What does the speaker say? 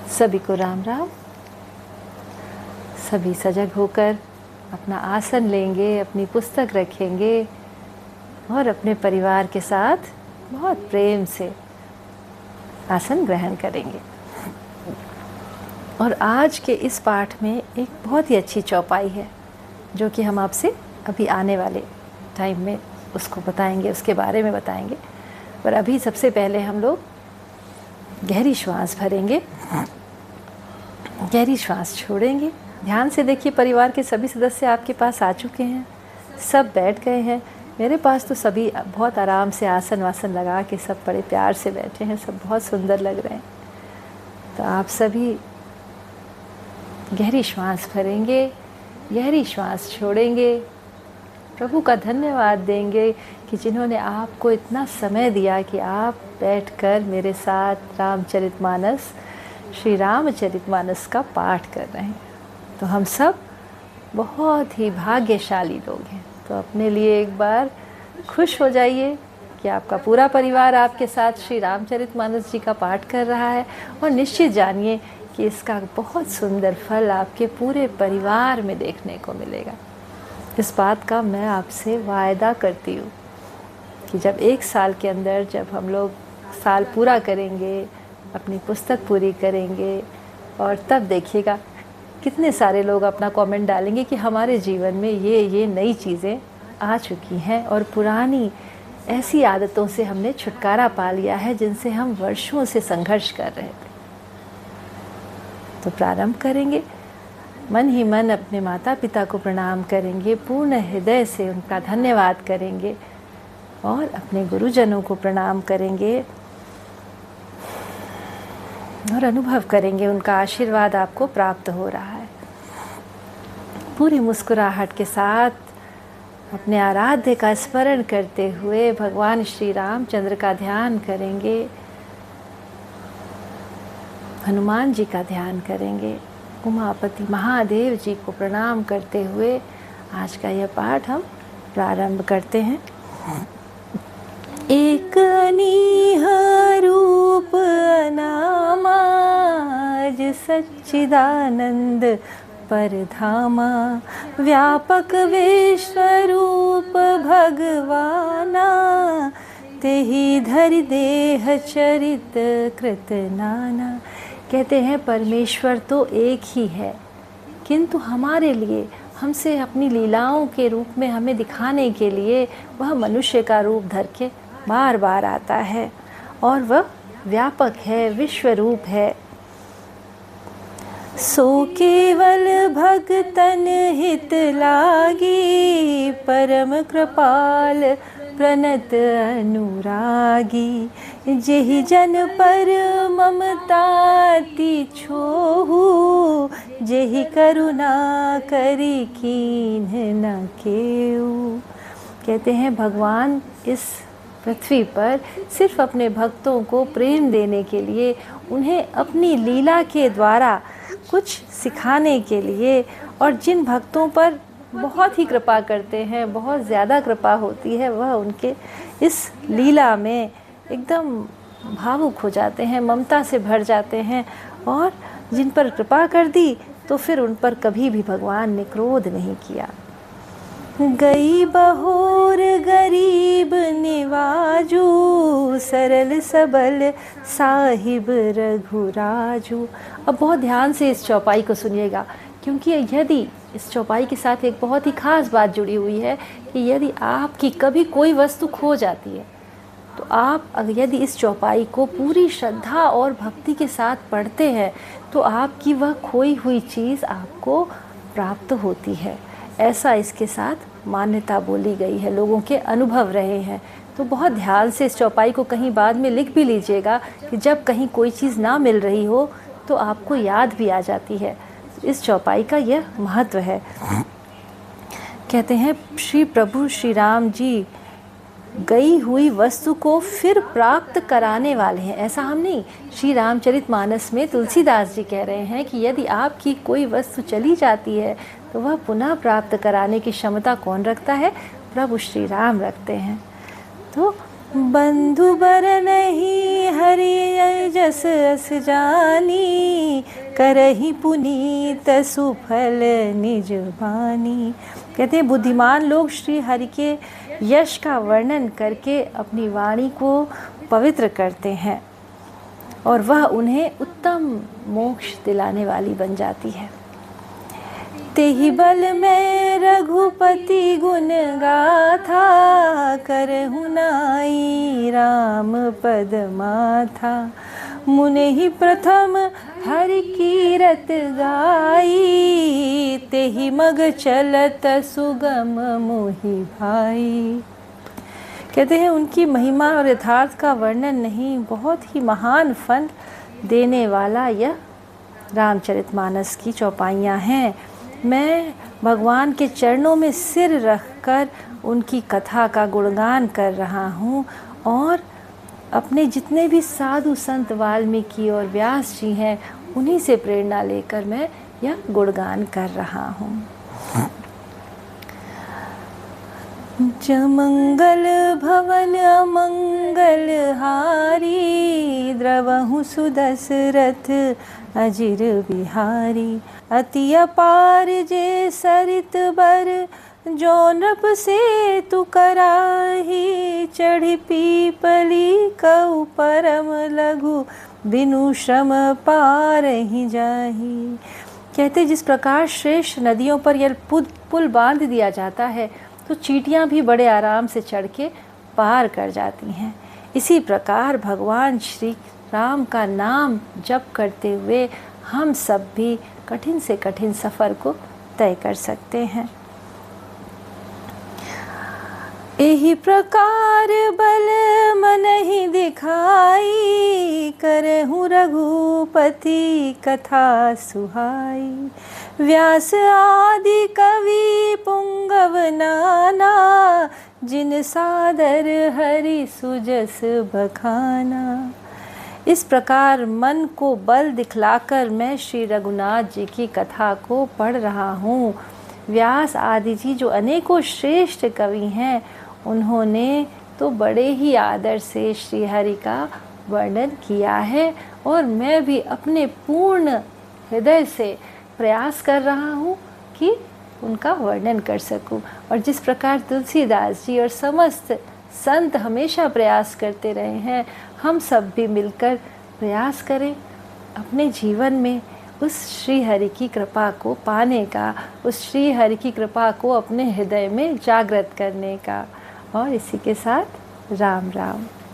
सभी को राम राम। सभी सजग होकर अपना आसन लेंगे, अपनी पुस्तक रखेंगे और अपने परिवार के साथ बहुत प्रेम से आसन ग्रहण करेंगे। और आज के इस पाठ में एक बहुत ही अच्छी चौपाई है जो कि हम आपसे अभी आने वाले टाइम में उसको बताएंगे, उसके बारे में बताएंगे। पर अभी सबसे पहले हम लोग गहरी श्वास भरेंगे, गहरी श्वास छोड़ेंगे। ध्यान से देखिए, परिवार के सभी सदस्य आपके पास आ चुके हैं, सब बैठ गए हैं। मेरे पास तो सभी बहुत आराम से आसन वासन लगा के सब बड़े प्यार से बैठे हैं, सब बहुत सुंदर लग रहे हैं। तो आप सभी गहरी श्वास भरेंगे, गहरी श्वास छोड़ेंगे, प्रभु का धन्यवाद देंगे कि जिन्होंने आपको इतना समय दिया कि आप बैठकर मेरे साथ रामचरितमानस, श्री रामचरितमानस का पाठ कर रहे हैं। तो हम सब बहुत ही भाग्यशाली लोग हैं। तो अपने लिए एक बार खुश हो जाइए कि आपका पूरा परिवार आपके साथ श्री रामचरितमानस जी का पाठ कर रहा है, और निश्चित जानिए कि इसका बहुत सुंदर फल आपके पूरे परिवार में देखने को मिलेगा। इस बात का मैं आपसे वायदा करती हूँ कि जब एक साल के अंदर जब हम लोग साल पूरा करेंगे, अपनी पुस्तक पूरी करेंगे, और तब देखिएगा कितने सारे लोग अपना कमेंट डालेंगे कि हमारे जीवन में ये नई चीज़ें आ चुकी हैं और पुरानी ऐसी आदतों से हमने छुटकारा पा लिया है जिनसे हम वर्षों से संघर्ष कर रहे थे। तो प्रारंभ करेंगे। मन ही मन अपने माता पिता को प्रणाम करेंगे, पूर्ण हृदय से उनका धन्यवाद करेंगे और अपने गुरुजनों को प्रणाम करेंगे और अनुभव करेंगे उनका आशीर्वाद आपको प्राप्त हो रहा है। पूरी मुस्कुराहट के साथ अपने आराध्य का स्मरण करते हुए भगवान श्री रामचंद्र का ध्यान करेंगे, हनुमान जी का ध्यान करेंगे, उमापति महादेव जी को प्रणाम करते हुए आज का यह पाठ हम प्रारंभ करते हैं। एक अनीह रूप अनामाज सच्चिदानंद परधामा, व्यापक विश्वरूप भगवाना, तेहि धरि देह चरित कृत नाना। कहते हैं परमेश्वर तो एक ही है, किंतु हमारे लिए, हमसे अपनी लीलाओं के रूप में हमें दिखाने के लिए वह मनुष्य का रूप धर के बार बार आता है, और वह व्यापक है, विश्व रूप है। सो केवल भगतन हित लागी, परम कृपाल प्रणत अनुरागी, जेहि जन पर ममताति छोहु, जेहि करुणा करी कीन्ह न केउ। कहते हैं भगवान इस पृथ्वी पर सिर्फ अपने भक्तों को प्रेम देने के लिए, उन्हें अपनी लीला के द्वारा कुछ सिखाने के लिए, और जिन भक्तों पर बहुत ही कृपा करते हैं, बहुत ज़्यादा कृपा होती है, वह उनके इस लीला में एकदम भावुक हो जाते हैं, ममता से भर जाते हैं, और जिन पर कृपा कर दी तो फिर उन पर कभी भी भगवान ने क्रोध नहीं किया। गई बहोर गरीब निवाजू, सरल सबल साहिब रघुराजू। अब बहुत ध्यान से इस चौपाई को सुनिएगा, क्योंकि यदि इस चौपाई के साथ एक बहुत ही खास बात जुड़ी हुई है कि यदि आपकी कभी कोई वस्तु खो जाती है, तो आप यदि इस चौपाई को पूरी श्रद्धा और भक्ति के साथ पढ़ते हैं तो आपकी वह खोई हुई चीज़ आपको प्राप्त होती है। ऐसा इसके साथ मान्यता बोली गई है, लोगों के अनुभव रहे हैं। तो बहुत ध्यान से इस चौपाई को कहीं बाद में लिख भी लीजिएगा कि जब कहीं कोई चीज़ ना मिल रही हो तो आपको याद भी आ जाती है। इस चौपाई का यह महत्व है। कहते हैं श्री प्रभु श्री राम जी गई हुई वस्तु को फिर प्राप्त कराने वाले हैं। ऐसा हम नहीं, श्री रामचरितमानस में तुलसीदास जी कह रहे हैं कि यदि आपकी कोई वस्तु चली जाती है तो वह पुनः प्राप्त कराने की क्षमता कौन रखता है? प्रभु श्री राम रखते हैं। तो बंधु बर नहीं हरि जस अस जानी, करहि पुनीत सुफल निज बानी। कहते हैं बुद्धिमान लोग श्री हरि के यश का वर्णन करके अपनी वाणी को पवित्र करते हैं और वह उन्हें उत्तम मोक्ष दिलाने वाली बन जाती है। तेहि बल में रघुपति गुण गाथा, करहु नाई राम पद माथा। मुने ही प्रथम हरि कीरत गाई, तेहि मग चलत सुगम मोहि भाई। कहते हैं उनकी महिमा और यथार्थ का वर्णन नहीं, बहुत ही महान फल देने वाला यह रामचरितमानस की चौपाइयाँ हैं। मैं भगवान के चरणों में सिर रखकर उनकी कथा का गुणगान कर रहा हूँ और अपने जितने भी साधु संत वाल्मीकि और व्यास जी हैं उन्हीं से प्रेरणा लेकर मैं यह गुणगान कर रहा हूँ। जमंगल भवन अमंगल हारी, द्रवहु सुदशरथ अजिर बिहारी। अति अपार जे सरित बर, जो नृप से तु कराही। चढ़ी पीपली कऊ परम लघु, बिनु श्रम पार ही जाही। कहते जिस प्रकार श्रेष्ठ नदियों पर यह पुल बांध दिया जाता है तो चींटियाँ भी बड़े आराम से चढ़ के पार कर जाती हैं, इसी प्रकार भगवान श्री राम का नाम जप करते हुए हम सब भी कठिन से कठिन सफ़र को तय कर सकते हैं। एहि प्रकार बल मन ही दिखाई, करहु रघुपति कथा सुहाई। व्यास आदि कवि पुंगव नाना, जिन सादर हरि सुजस बखाना। इस प्रकार मन को बल दिखलाकर मैं श्री रघुनाथ जी की कथा को पढ़ रहा हूँ। व्यास आदि जी जो अनेकों श्रेष्ठ कवि हैं उन्होंने तो बड़े ही आदर से श्री हरि का वर्णन किया है और मैं भी अपने पूर्ण हृदय से प्रयास कर रहा हूँ कि उनका वर्णन कर सकूं। और जिस प्रकार तुलसीदास जी और समस्त संत हमेशा प्रयास करते रहे हैं, हम सब भी मिलकर प्रयास करें अपने जीवन में उस श्री हरि की कृपा को पाने का, उस श्री हरि की कृपा को अपने हृदय में जागृत करने का। और इसी के साथ राम राम।